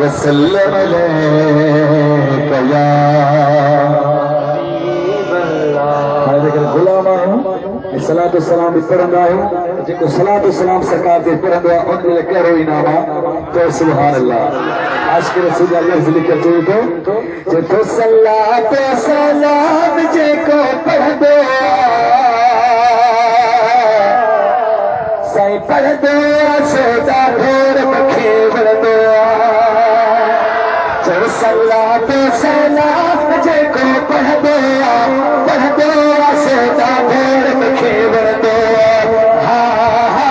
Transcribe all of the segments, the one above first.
वसल्लम अलैका या गुलामा सलातो सलाम पढ़ंदा आहियूं जेको सलातो सलाम सरकार ते पढ़ंदो आहे उन लाइ कहिड़ो इनाम आहे तो सुभान अल्लाह। आशिक़ रसूल जा लफ़्ज़ लिखियल चए थो जेको सलातो सलाम जेको पढ़ंदो साईं पढ़ंदो सोचा ढोर मूंखे वणंदो सलातो सलाम जेको पढ़ंदो सोचा ढोर मूंखे वणंदो हा हा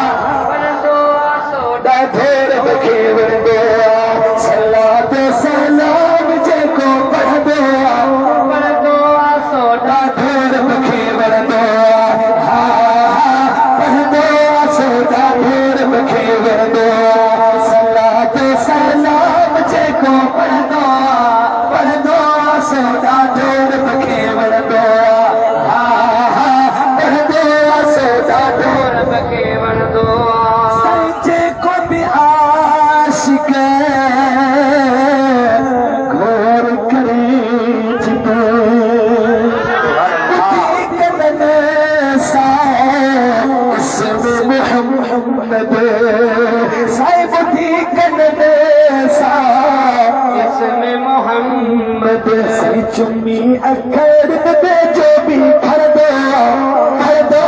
वणंदो सोचा ढोर मूंखे वणंदो सलातो सलाम जेको पढ़ंदो सोचा ढोर मूंखे वणंदो हा हा पढ़ंदो सोचा ढोर मूंखे वणंदो सलातो सलाम जेको पढ़ंदो सोचा ढोर मूंखे वणंदो हा हा पढ़ंदो सोचा ढोर मूंखे वणंदो साईं जेको बि आशिक़ घोर करे जितो कननि सां इसम मुहम्मद साईं ॿुधी कननि सां इसम मुहम्मद साईं चुमी अखर ते जो बि खणंदो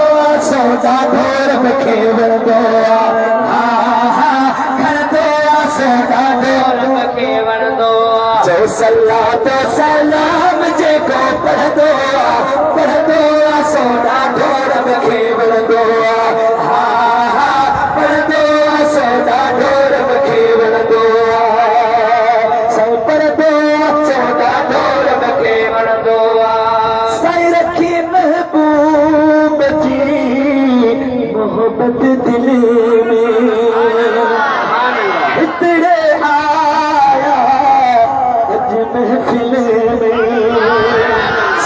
सोचा ढोर मूंखे वणंदो हा हा खणंदो सोचा ढोर मूंखे वणंदो चओ सलातो सलाम जेको पढ़ंदो सोचा ढोर मूंखे वणंदो हा हा पढ़ंदो सोचा ढोर मूंखे वणंदो साईं पढ़ंदो सोचा ढोर मूंखे वणंदो साईं रखी महबूब जी मोहब्बत दिल में हितड़े आया अज महफिल में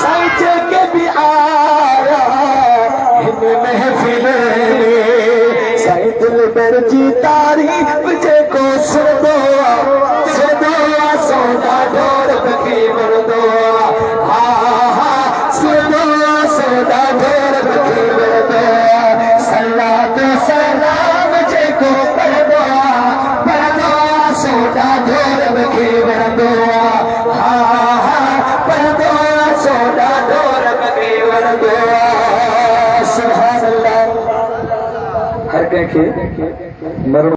साईं जेके बि आया हिन महफिल में साईं दिलबर जी तारीफ़ जेको सुनंदो सोचा ढोर मूंखे वणंदो हा हा सुनंदो सोचा ढोर मूंखे वणंदो सलातो सलाम जेको पढ़ंदो सोचा ढोर मूंखे वणंदो हा हा पढ़ंदो सोचा ढोर मूंखे वणंदो सुभान अल्लाह। हर कंहिंखे